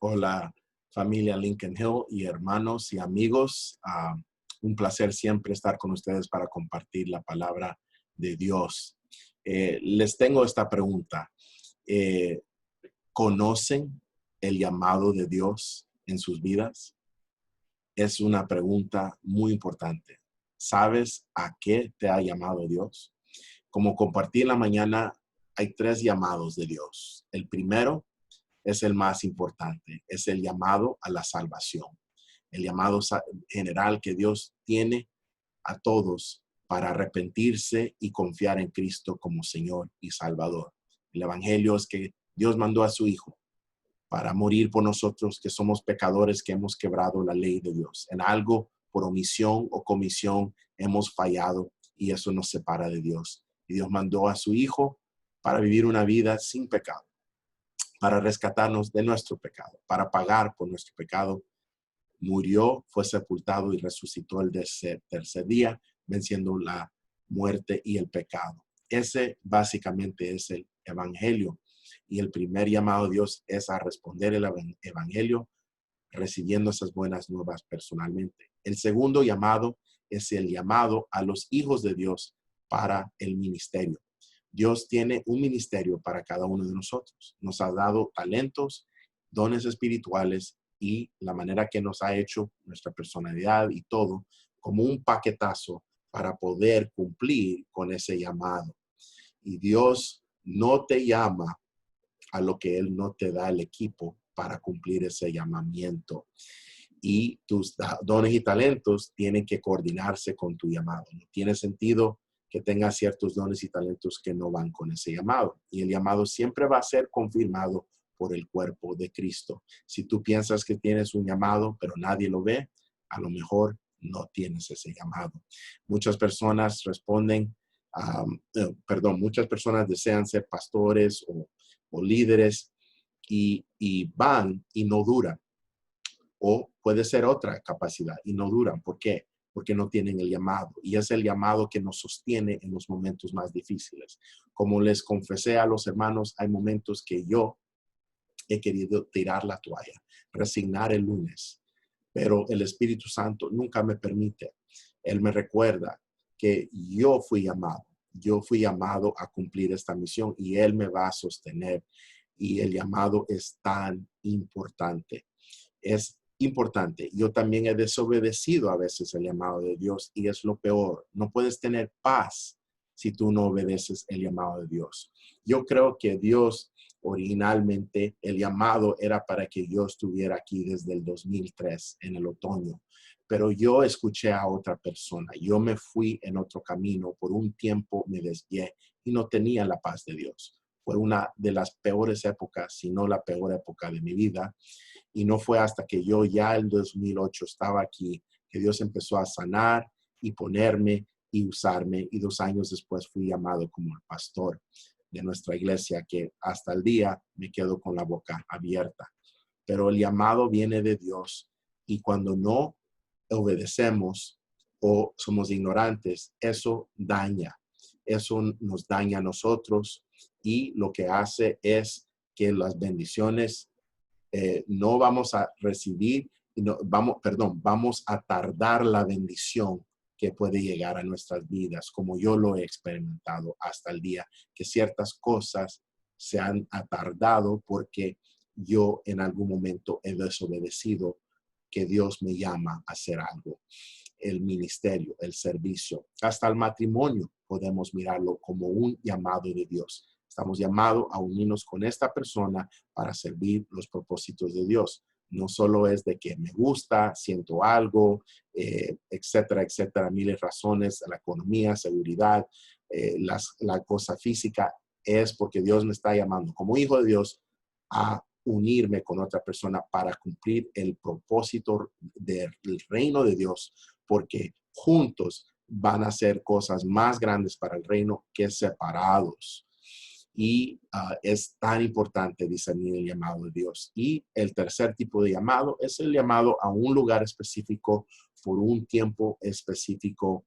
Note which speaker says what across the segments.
Speaker 1: Hola, familia Lincoln Hill y hermanos y amigos. Un placer siempre estar con ustedes para compartir la palabra de Dios. Les tengo esta pregunta. Eh, ¿Conocen el llamado de Dios en sus vidas? Es una pregunta muy importante. ¿Sabes a qué te ha llamado Dios? Como compartí en la mañana, hay 3 llamados de Dios. El primero es el más importante, es el llamado a la salvación, el llamado general que Dios tiene a todos para arrepentirse y confiar en Cristo como Señor y Salvador. El evangelio es que Dios mandó a su Hijo para morir por nosotros que somos pecadores, que hemos quebrado la ley de Dios. En algo, por omisión o comisión, hemos fallado y eso nos separa de Dios. Y Dios mandó a su Hijo para vivir una vida sin pecado, para rescatarnos de nuestro pecado, para pagar por nuestro pecado. Murió, fue sepultado y resucitó el tercer día, venciendo la muerte y el pecado. Ese básicamente es el evangelio. Y el primer llamado de Dios es a responder el evangelio, recibiendo esas buenas nuevas personalmente. El segundo llamado es el llamado a los hijos de Dios para el ministerio. Dios tiene un ministerio para cada uno de nosotros. Nos ha dado talentos, dones espirituales y la manera que nos ha hecho nuestra personalidad y todo como un paquetazo para poder cumplir con ese llamado. Y Dios no te llama a lo que Él no te da el equipo para cumplir ese llamamiento. Y tus dones y talentos tienen que coordinarse con tu llamado. No tiene sentido que tengas ciertos dones y talentos que no van con ese llamado. Y el llamado siempre va a ser confirmado por el cuerpo de Cristo. Si tú piensas que tienes un llamado, pero nadie lo ve, a lo mejor no tienes ese llamado. Muchas personas responden, muchas personas desean ser pastores o líderes y van y no duran. O puede ser otra capacidad y no duran. ¿Por qué? Porque no tienen el llamado. Y es el llamado que nos sostiene en los momentos más difíciles. Como les confesé a los hermanos, hay momentos que yo he querido tirar la toalla, resignar el lunes, pero el Espíritu Santo nunca me permite. Él me recuerda que yo fui llamado a cumplir esta misión y Él me va a sostener. Y el llamado es tan importante. Es importante. Yo también he desobedecido a veces el llamado de Dios y es lo peor. No puedes tener paz si tú no obedeces el llamado de Dios. Yo creo que Dios originalmente, el llamado era para que yo estuviera aquí desde el 2003 en el otoño, pero yo escuché a otra persona. Yo me fui en otro camino. Por un tiempo me desvié y no tenía la paz de Dios. Fue una de las peores épocas, si no la peor época de mi vida. Y no fue hasta que yo ya en 2008 estaba aquí que Dios empezó a sanar y ponerme y usarme. Y 2 años después fui llamado como el pastor de nuestra iglesia, que hasta el día me quedo con la boca abierta. Pero el llamado viene de Dios y cuando no obedecemos o somos ignorantes, eso daña. Eso nos daña a nosotros y lo que hace es que las bendiciones no vamos a recibir, vamos a tardar la bendición que puede llegar a nuestras vidas, como yo lo he experimentado hasta el día, que ciertas cosas se han atardado porque yo en algún momento he desobedecido que Dios me llama a hacer algo. El ministerio, el servicio, hasta el matrimonio podemos mirarlo como un llamado de Dios. Estamos llamados a unirnos con esta persona para servir los propósitos de Dios. No solo es de que me gusta, siento algo, etcétera, etcétera, miles de razones, la economía, seguridad, la cosa física, es porque Dios me está llamando como hijo de Dios a unirme con otra persona para cumplir el propósito del reino de Dios, porque juntos van a hacer cosas más grandes para el reino que separados. Y es tan importante discernir el llamado de Dios. Y el tercer tipo de llamado es el llamado a un lugar específico por un tiempo específico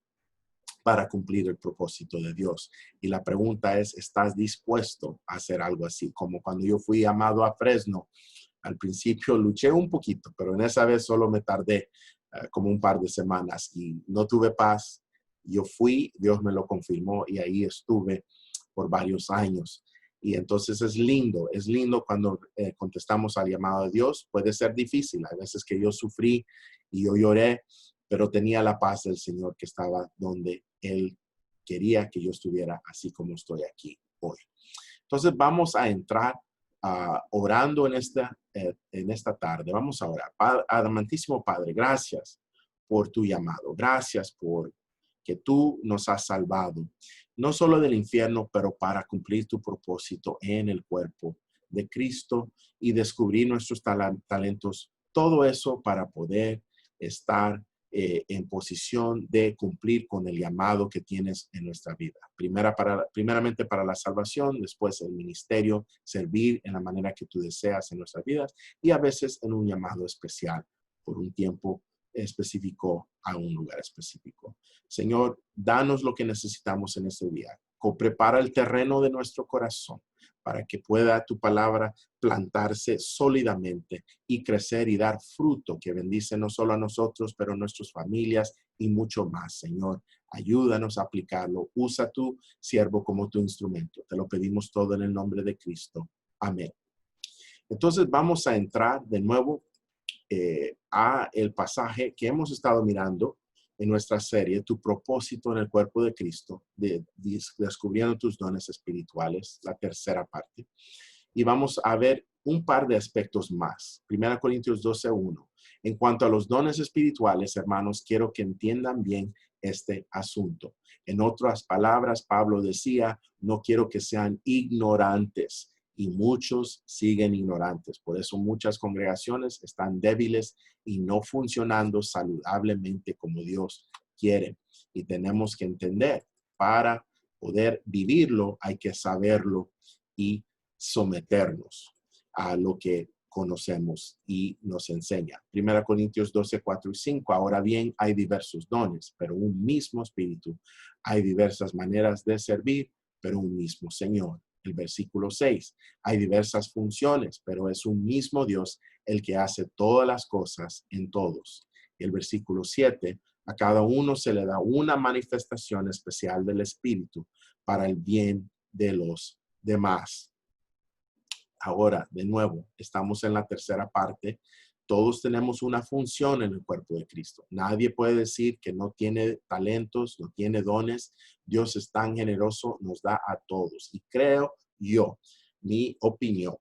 Speaker 1: para cumplir el propósito de Dios. Y la pregunta es, ¿estás dispuesto a hacer algo así? Como cuando yo fui llamado a Fresno, Al principio luché un poquito, pero en esa vez solo me tardé como un par de semanas y no tuve paz. Yo fui, Dios me lo confirmó y ahí estuve por varios años. Y entonces es lindo cuando contestamos al llamado de Dios. Puede ser difícil, hay veces que yo sufrí y yo lloré, pero tenía la paz del Señor que estaba donde Él quería que yo estuviera, así como estoy aquí hoy. Entonces vamos a entrar orando en esta tarde. Vamos a orar. Amantísimo Padre, gracias por tu llamado. Gracias por que tú nos has salvado, no solo del infierno, pero para cumplir tu propósito en el cuerpo de Cristo y descubrir nuestros talentos. Todo eso para poder estar en posición de cumplir con el llamado que tienes en nuestra vida. Primeramente para la salvación, después el ministerio, servir en la manera que tú deseas en nuestras vidas y a veces en un llamado especial por un tiempo específico a un lugar específico. Señor, danos lo que necesitamos en este día. Prepara el terreno de nuestro corazón para que pueda tu palabra plantarse sólidamente y crecer y dar fruto que bendice no solo a nosotros, pero a nuestras familias y mucho más. Señor, ayúdanos a aplicarlo. Usa tu siervo como tu instrumento. Te lo pedimos todo en el nombre de Cristo. Amén. Entonces vamos a entrar de nuevo a el pasaje que hemos estado mirando en nuestra serie, Tu propósito en el cuerpo de Cristo, descubriendo tus dones espirituales, la tercera parte. Y vamos a ver un par de aspectos más. 1 Corintios 12:1. En cuanto a los dones espirituales, hermanos, quiero que entiendan bien este asunto. En otras palabras, Pablo decía, no quiero que sean ignorantes. Y muchos siguen ignorantes. Por eso muchas congregaciones están débiles y no funcionando saludablemente como Dios quiere. Y tenemos que entender, para poder vivirlo, hay que saberlo y someternos a lo que conocemos y nos enseña. 1 Corintios 12:4 y 5. Ahora bien, hay diversos dones, pero un mismo espíritu. Hay diversas maneras de servir, pero un mismo Señor. El versículo 6. Hay diversas funciones, pero es un mismo Dios el que hace todas las cosas en todos. El versículo 7. A cada uno se le da una manifestación especial del Espíritu para el bien de los demás. Ahora, de nuevo, estamos en la tercera parte. Todos tenemos una función en el cuerpo de Cristo. Nadie puede decir que no tiene talentos, no tiene dones. Dios es tan generoso, nos da a todos. Y creo yo, mi opinión,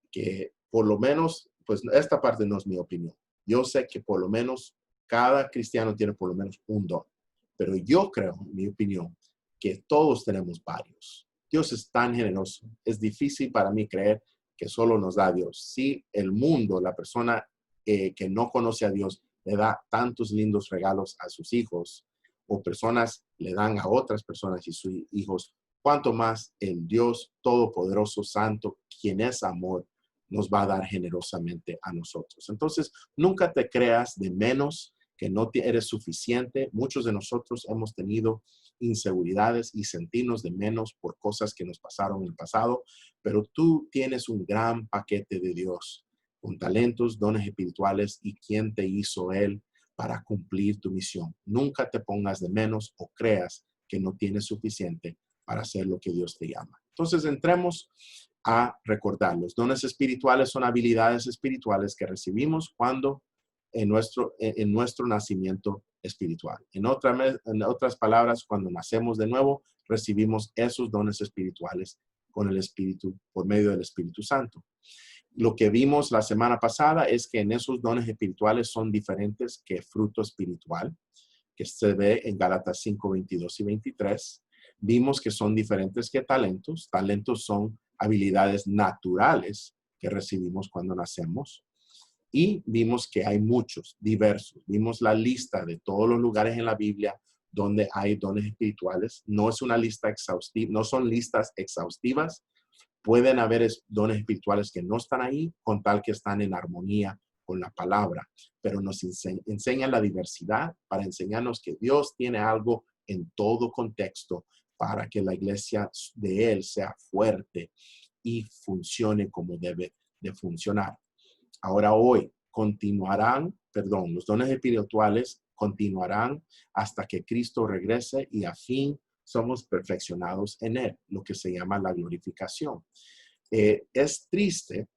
Speaker 1: que por lo menos, pues esta parte no es mi opinión. Yo sé que por lo menos cada cristiano tiene por lo menos un don. Pero yo creo, mi opinión, que todos tenemos varios. Dios es tan generoso. Es difícil para mí creer que solo nos da Dios. Si el mundo, la persona que no conoce a Dios, le da tantos lindos regalos a sus hijos, o personas le dan a otras personas y sus hijos, cuanto más el Dios Todopoderoso, Santo, quien es amor, nos va a dar generosamente a nosotros. Entonces, nunca te creas de menos, que no eres suficiente. Muchos de nosotros hemos tenido inseguridades y sentirnos de menos por cosas que nos pasaron en el pasado, pero tú tienes un gran paquete de Dios con talentos, dones espirituales y quién te hizo Él para cumplir tu misión. Nunca te pongas de menos o creas que no tienes suficiente para hacer lo que Dios te llama. Entonces, entremos a recordar. Los dones espirituales son habilidades espirituales que recibimos cuando en nuestro nacimiento espiritual. En otras palabras, cuando nacemos de nuevo, recibimos esos dones espirituales con el Espíritu, por medio del Espíritu Santo. Lo que vimos la semana pasada es que en esos dones espirituales son diferentes que fruto espiritual, que se ve en Gálatas 5:22 y 23. Vimos que son diferentes que talentos. Talentos son habilidades naturales que recibimos cuando nacemos. Y vimos que hay muchos, diversos. Vimos la lista de todos los lugares en la Biblia donde hay dones espirituales. No es una lista exhaustiva, no son listas exhaustivas. Pueden haber dones espirituales que no están ahí, con tal que están en armonía con la palabra. Pero nos enseñan la diversidad para enseñarnos que Dios tiene algo en todo contexto para que la iglesia de Él sea fuerte y funcione como debe de funcionar. Ahora hoy los dones espirituales continuarán hasta que Cristo regrese y a fin somos perfeccionados en Él, lo que se llama la glorificación. Es triste,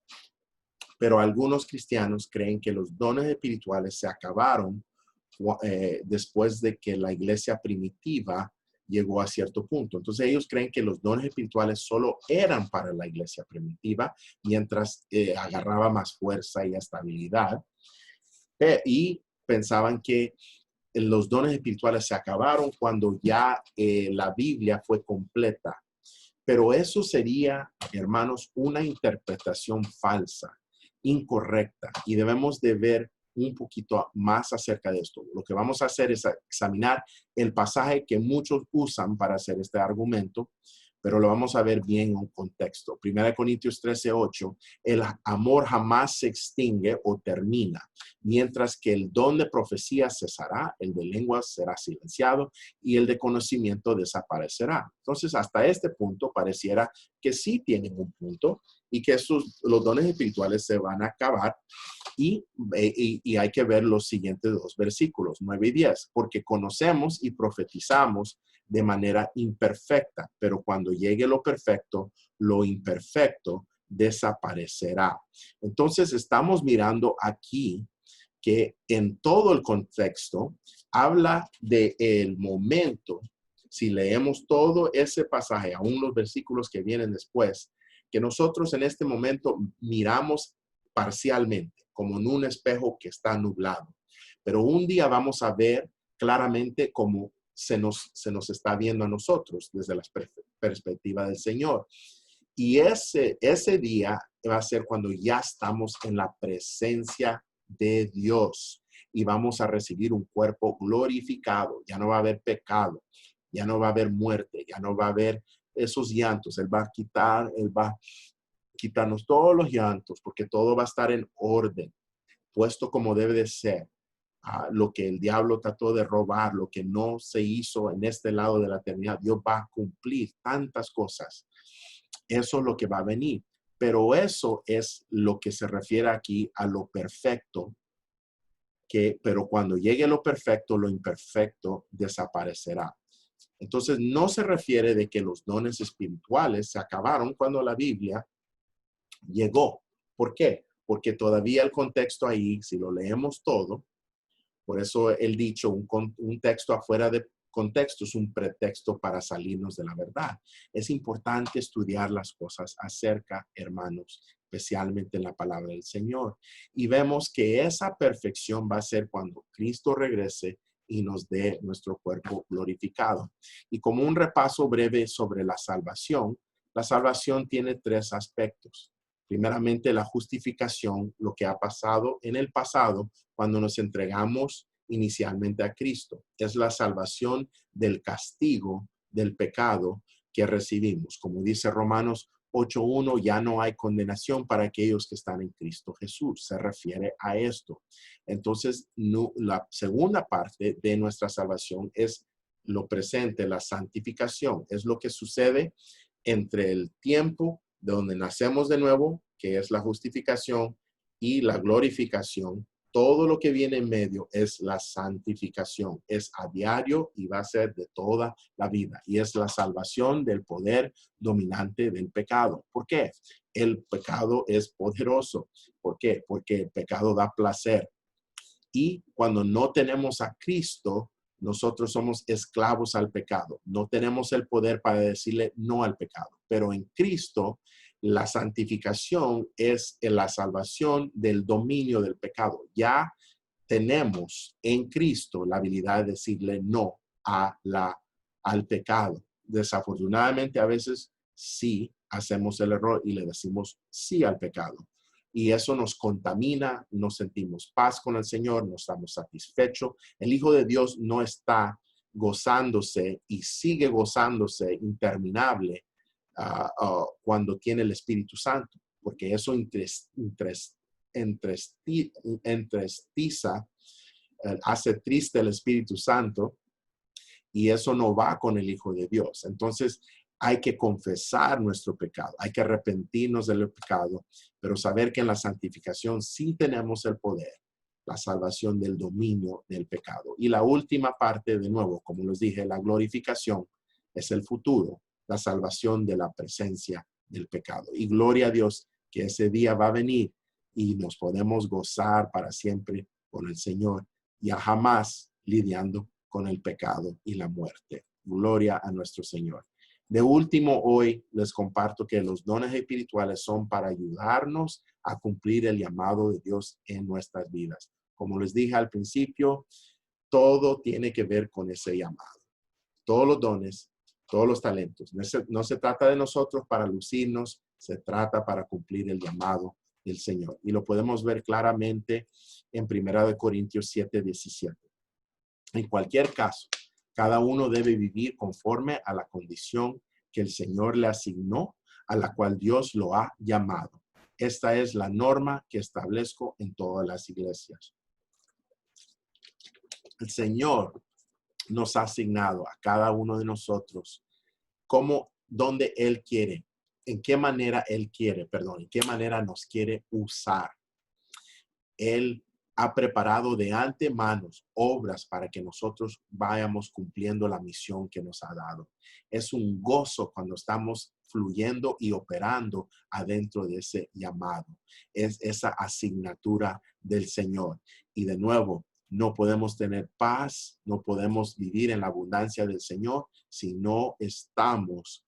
Speaker 1: pero algunos cristianos creen que los dones espirituales se acabaron después de que la iglesia primitiva llegó a cierto punto. Entonces ellos creen que los dones espirituales solo eran para la iglesia primitiva, mientras agarraba más fuerza y estabilidad. Y pensaban que los dones espirituales se acabaron cuando ya la Biblia fue completa. Pero eso sería, hermanos, una interpretación falsa, incorrecta, y debemos de ver un poquito más acerca de esto. Lo que vamos a hacer es examinar el pasaje que muchos usan para hacer este argumento, pero lo vamos a ver bien en un contexto. 1 Corintios 13:8, el amor jamás se extingue o termina, mientras que el don de profecía cesará, el de lenguas será silenciado y el de conocimiento desaparecerá. Entonces, hasta este punto pareciera que sí tienen un punto y que los dones espirituales se van a acabar. Y hay que ver los siguientes dos versículos, 9 y 10, porque conocemos y profetizamos de manera imperfecta, pero cuando llegue lo perfecto, lo imperfecto desaparecerá. Entonces, estamos mirando aquí que en todo el contexto habla del momento. Si leemos todo ese pasaje, aún los versículos que vienen después, que nosotros en este momento miramos parcialmente, como en un espejo que está nublado. Pero un día vamos a ver claramente cómo se nos está viendo a nosotros desde la perspectiva del Señor. Y ese día va a ser cuando ya estamos en la presencia de Dios y vamos a recibir un cuerpo glorificado. Ya no va a haber pecado, ya no va a haber muerte, ya no va a haber esos llantos. Él va a quitarnos todos los llantos, porque todo va a estar en orden, puesto como debe de ser. Lo que el diablo trató de robar, lo que no se hizo en este lado de la eternidad, Dios va a cumplir tantas cosas. Eso es lo que va a venir. Pero eso es lo que se refiere aquí a lo perfecto, pero cuando llegue lo perfecto, lo imperfecto desaparecerá. Entonces, no se refiere de que los dones espirituales se acabaron cuando la Biblia llegó. ¿Por qué? Porque todavía el contexto ahí, si lo leemos todo, por eso el dicho, un texto afuera de contexto es un pretexto para salirnos de la verdad. Es importante estudiar las cosas acerca, hermanos, especialmente en la palabra del Señor. Y vemos que esa perfección va a ser cuando Cristo regrese y nos dé nuestro cuerpo glorificado. Y como un repaso breve sobre la salvación tiene tres aspectos. Primeramente, la justificación, lo que ha pasado en el pasado cuando nos entregamos inicialmente a Cristo. Es la salvación del castigo del pecado que recibimos. Como dice Romanos 8:1, ya no hay condenación para aquellos que están en Cristo Jesús. Se refiere a esto. Entonces, la segunda parte de nuestra salvación es lo presente, la santificación. Es lo que sucede entre el tiempo de donde nacemos de nuevo, que es la justificación, y la glorificación. Todo lo que viene en medio es la santificación. Es a diario y va a ser de toda la vida. Y es la salvación del poder dominante del pecado. ¿Por qué? El pecado es poderoso. ¿Por qué? Porque el pecado da placer. Y cuando no tenemos a Cristo, nosotros somos esclavos al pecado. No tenemos el poder para decirle no al pecado. Pero en Cristo, la santificación es la salvación del dominio del pecado. Ya tenemos en Cristo la habilidad de decirle no al pecado. Desafortunadamente, a veces sí hacemos el error y le decimos sí al pecado. Y eso nos contamina, nos sentimos paz con el Señor, no estamos satisfechos. El Hijo de Dios no está gozándose y sigue gozándose interminable cuando tiene el Espíritu Santo, porque eso entristeza, hace triste el Espíritu Santo, y eso no va con el Hijo de Dios. Entonces, Hay que confesar nuestro pecado, hay que arrepentirnos del pecado, pero saber que en la santificación sí tenemos el poder, la salvación del dominio del pecado. Y la última parte, de nuevo, como les dije, la glorificación es el futuro, la salvación de la presencia del pecado. Y gloria a Dios que ese día va a venir y nos podemos gozar para siempre con el Señor, ya jamás lidiando con el pecado y la muerte. Gloria a nuestro Señor. De último, hoy les comparto que los dones espirituales son para ayudarnos a cumplir el llamado de Dios en nuestras vidas. Como les dije al principio, todo tiene que ver con ese llamado. Todos los dones, todos los talentos. No se trata de nosotros para lucirnos, se trata para cumplir el llamado del Señor. Y lo podemos ver claramente en 1 Corintios 7:17. En cualquier caso, cada uno debe vivir conforme a la condición que el Señor le asignó, a la cual Dios lo ha llamado. Esta es la norma que establezco en todas las iglesias. El Señor nos ha asignado a cada uno de nosotros donde Él quiere, en qué manera nos quiere usar. Él ha preparado de antemano obras para que nosotros vayamos cumpliendo la misión que nos ha dado. Es un gozo cuando estamos fluyendo y operando adentro de ese llamado. Es esa asignatura del Señor. Y de nuevo, no podemos tener paz, no podemos vivir en la abundancia del Señor si no estamos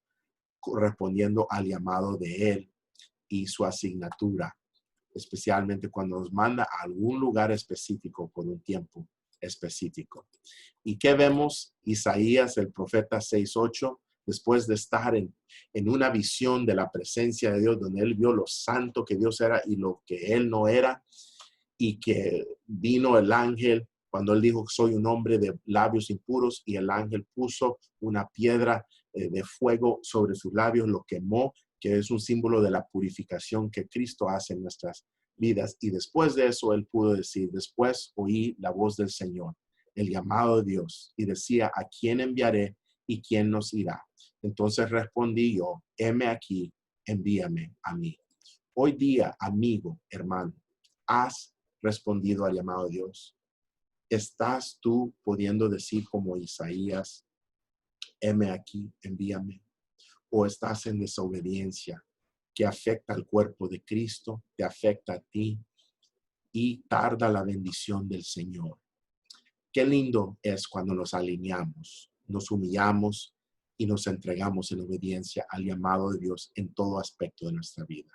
Speaker 1: respondiendo al llamado de Él y su asignatura, especialmente cuando nos manda a algún lugar específico por un tiempo específico. ¿Y qué vemos? Isaías, el profeta 6:8, después de estar en una visión de la presencia de Dios, donde él vio lo santo que Dios era y lo que él no era, y que vino el ángel cuando él dijo, soy un hombre de labios impuros, y el ángel puso una piedra de fuego sobre sus labios, lo quemó, que es un símbolo de la purificación que Cristo hace en nuestras vidas. Y después de eso, él pudo decir, después oí la voz del Señor, el llamado de Dios, y decía, ¿a quién enviaré y quién nos irá? Entonces respondí yo, heme aquí, envíame a mí. Hoy día, amigo, hermano, ¿has respondido al llamado de Dios? ¿Estás tú pudiendo decir como Isaías, heme aquí, envíame? ¿O estás en desobediencia que afecta al cuerpo de Cristo, te afecta a ti y tarda la bendición del Señor? Qué lindo es cuando nos alineamos, nos humillamos y nos entregamos en obediencia al llamado de Dios en todo aspecto de nuestra vida.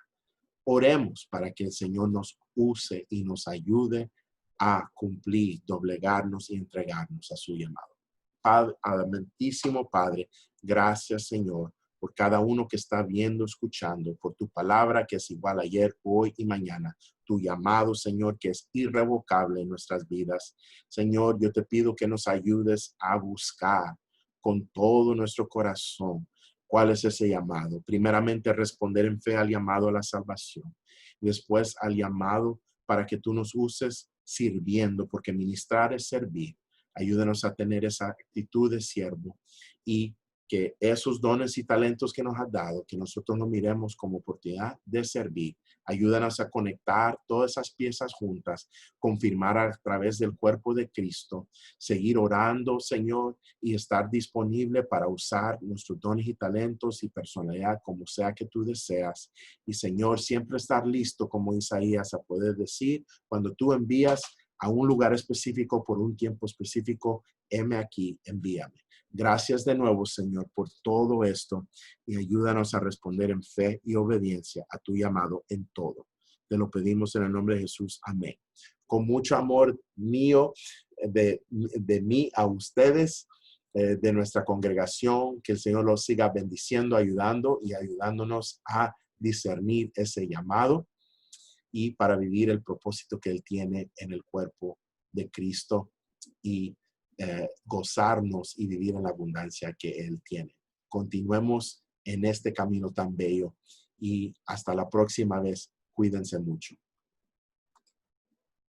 Speaker 1: Oremos para que el Señor nos use y nos ayude a cumplir, doblegarnos y entregarnos a su llamado. Padre, amantísimo Padre, gracias Señor por cada uno que está viendo, escuchando, por tu palabra que es igual ayer, hoy y mañana. Tu llamado, Señor, que es irrevocable en nuestras vidas. Señor, yo te pido que nos ayudes a buscar con todo nuestro corazón cuál es ese llamado. Primeramente, responder en fe al llamado a la salvación. Después, al llamado para que tú nos uses sirviendo, porque ministrar es servir. Ayúdanos a tener esa actitud de siervo y que esos dones y talentos que nos has dado, que nosotros nos miremos como oportunidad de servir. Ayúdanos a conectar todas esas piezas juntas, confirmar a través del cuerpo de Cristo, seguir orando, Señor, y estar disponible para usar nuestros dones y talentos y personalidad como sea que tú deseas. Y, Señor, siempre estar listo como Isaías a poder decir, cuando tú envías a un lugar específico por un tiempo específico, heme aquí, envíame. Gracias de nuevo, Señor, por todo esto y ayúdanos a responder en fe y obediencia a tu llamado en todo. Te lo pedimos en el nombre de Jesús. Amén. Con mucho amor mío, de mí a ustedes, de nuestra congregación, que el Señor los siga bendiciendo, ayudando y ayudándonos a discernir ese llamado y para vivir el propósito que Él tiene en el cuerpo de Cristo y gozarnos y vivir en la abundancia que Él tiene. Continuemos en este camino tan bello y hasta la próxima vez. Cuídense mucho.